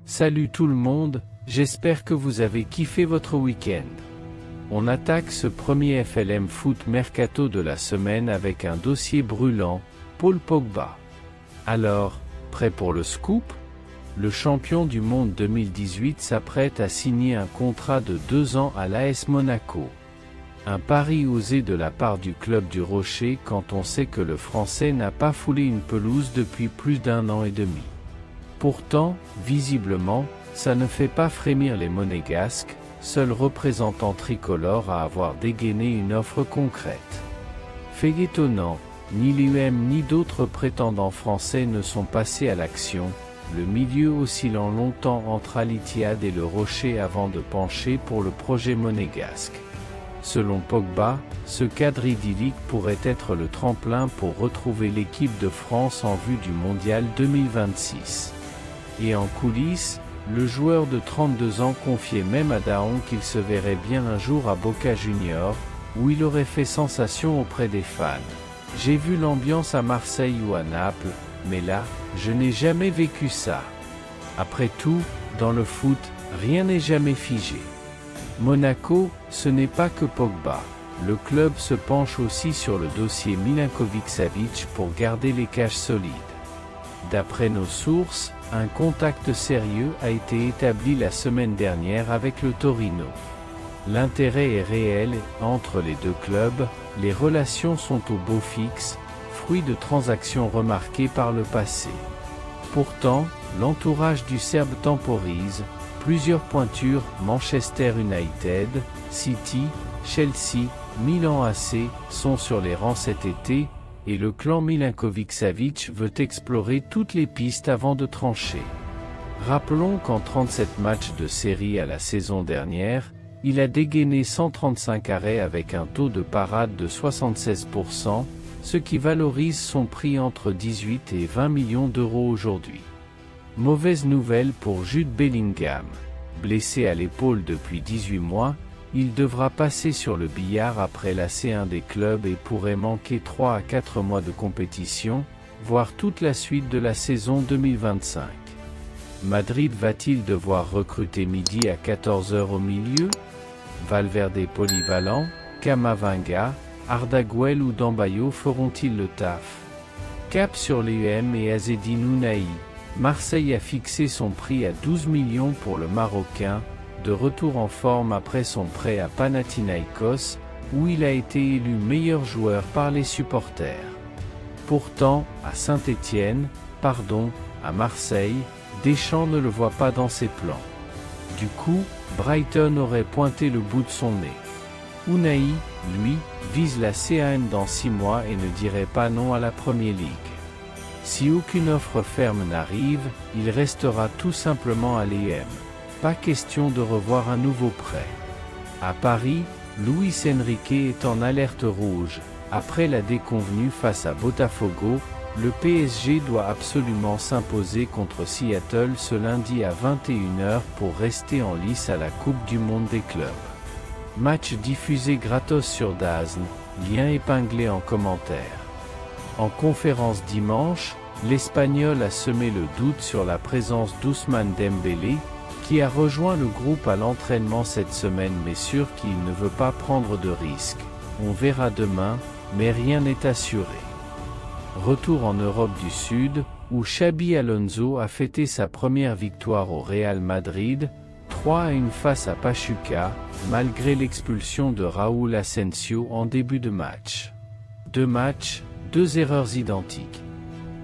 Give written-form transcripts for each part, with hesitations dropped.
Salut tout le monde, j'espère que vous avez kiffé votre week-end. On attaque ce premier FLM Foot Mercato de la semaine avec un dossier brûlant, Paul Pogba. Alors, prêt pour le scoop? Le champion du monde 2018 s'apprête à signer un contrat de 2 ans à l'AS Monaco. Un pari osé de la part du club du Rocher quand on sait que le Français n'a pas foulé une pelouse depuis plus d'1 an et demi. Pourtant, visiblement, ça ne fait pas frémir les Monégasques, seul représentant tricolore à avoir dégainé une offre concrète. Fait étonnant, ni l'UM ni d'autres prétendants français ne sont passés à l'action, le milieu oscillant longtemps entre Al-Ittihad et le Rocher avant de pencher pour le projet monégasque. Selon Pogba, ce cadre idyllique pourrait être le tremplin pour retrouver l'équipe de France en vue du Mondial 2026. Et en coulisses, le joueur de 32 ans confiait même à Daon qu'il se verrait bien un jour à Boca Juniors, où il aurait fait sensation auprès des fans. J'ai vu l'ambiance à Marseille ou à Naples, mais là, je n'ai jamais vécu ça. Après tout, dans le foot, rien n'est jamais figé. Monaco, ce n'est pas que Pogba. Le club se penche aussi sur le dossier Milinkovic-Savic pour garder les cages solides. D'après nos sources, un contact sérieux a été établi la semaine dernière avec le Torino. L'intérêt est réel entre les deux clubs, les relations sont au beau fixe, fruit de transactions remarquées par le passé. Pourtant, l'entourage du Serbe temporise, plusieurs pointures, Manchester United, City, Chelsea, Milan AC, sont sur les rangs cet été, et le clan Milinkovic-Savic veut explorer toutes les pistes avant de trancher. Rappelons qu'en 37 matchs de série à la saison dernière, il a dégainé 135 arrêts avec un taux de parade de 76%, ce qui valorise son prix entre 18 et 20 millions d'euros aujourd'hui. Mauvaise nouvelle pour Jude Bellingham. Blessé à l'épaule depuis 18 mois, il devra passer sur le billard après la C1 des clubs et pourrait manquer 3 à 4 mois de compétition, voire toute la suite de la saison 2025. Madrid va-t-il devoir recruter midi à 14 h au milieu? Valverde polyvalent, Camavinga, Arda Güell ou Dambayo feront-ils le taf? Cap sur l'UM et Azzedine Ounahi. Marseille a fixé son prix à 12 millions pour le Marocain, de retour en forme après son prêt à Panathinaïkos, où il a été élu meilleur joueur par les supporters. Pourtant, à Marseille, Deschamps ne le voit pas dans ses plans. Du coup, Brighton aurait pointé le bout de son nez. Ounahi, lui, vise la CAN dans 6 mois et ne dirait pas non à la Premier League. Si aucune offre ferme n'arrive, il restera tout simplement à l'EM. Pas question de revoir un nouveau prêt. À Paris, Luis Enrique est en alerte rouge. Après la déconvenue face à Botafogo, le PSG doit absolument s'imposer contre Seattle ce lundi à 21 h pour rester en lice à la Coupe du Monde des clubs. Match diffusé gratos sur DAZN, lien épinglé en commentaire. En conférence dimanche, l'Espagnol a semé le doute sur la présence d'Ousmane Dembélé, qui a rejoint le groupe à l'entraînement cette semaine mais sûr qu'il ne veut pas prendre de risques. On verra demain, mais rien n'est assuré. Retour en Europe du Sud, où Xabi Alonso a fêté sa première victoire au Real Madrid, 3-1 face à Pachuca, malgré l'expulsion de Raúl Asensio en début de match. 2 matchs, 2 erreurs identiques.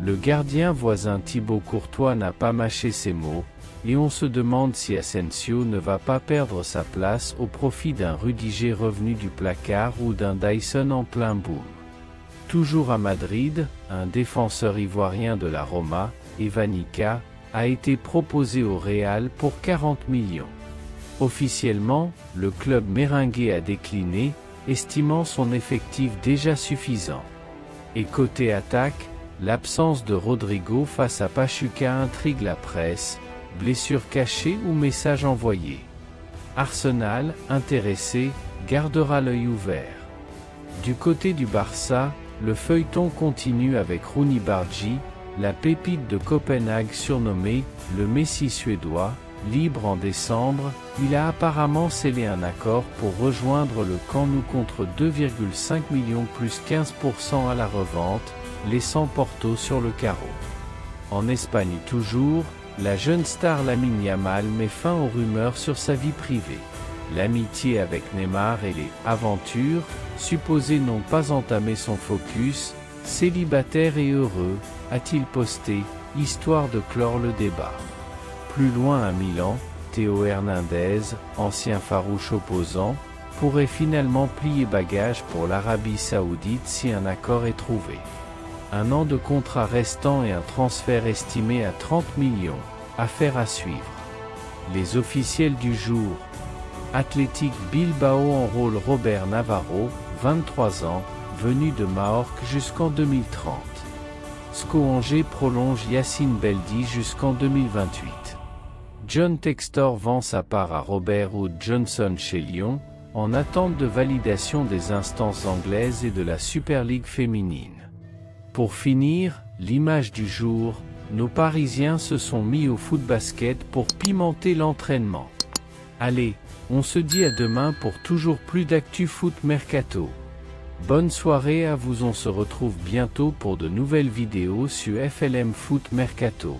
Le gardien voisin Thibaut Courtois n'a pas mâché ses mots, et on se demande si Asensio ne va pas perdre sa place au profit d'un Rudiger revenu du placard ou d'un Dyson en plein boom. Toujours à Madrid, un défenseur ivoirien de la Roma, Evanica, a été proposé au Real pour 40 millions. Officiellement, le club merengue a décliné, estimant son effectif déjà suffisant. Et côté attaque, l'absence de Rodrigo face à Pachuca intrigue la presse, blessure cachée ou message envoyé. Arsenal, intéressé, gardera l'œil ouvert. Du côté du Barça, le feuilleton continue avec Rooney Bargi, la pépite de Copenhague surnommée « le Messi suédois », libre en décembre, il a apparemment scellé un accord pour rejoindre le Camp Nou contre 2,5 millions plus 15% à la revente, laissant Porto sur le carreau. En Espagne toujours, la jeune star Lamine Yamal met fin aux rumeurs sur sa vie privée. L'amitié avec Neymar et les « aventures » supposées n'ont pas entamé son focus, célibataire et heureux, a-t-il posté, histoire de clore le débat. Plus loin à Milan, Théo Hernandez, ancien farouche opposant, pourrait finalement plier bagages pour l'Arabie Saoudite si un accord est trouvé. Un an de contrat restant et un transfert estimé à 30 millions, affaire à suivre. Les officiels du jour. Athletic Bilbao enrôle Robert Navarro, 23 ans, venu de Majorque jusqu'en 2030. SCO Angers prolonge Yacine Beldi jusqu'en 2028. John Textor vend sa part à Robert Wood Johnson chez Lyon, en attente de validation des instances anglaises et de la Super League féminine. Pour finir, l'image du jour, nos Parisiens se sont mis au foot-basket pour pimenter l'entraînement. Allez, on se dit à demain pour toujours plus d'actu foot mercato. Bonne soirée à vous, on se retrouve bientôt pour de nouvelles vidéos sur FLM Foot Mercato.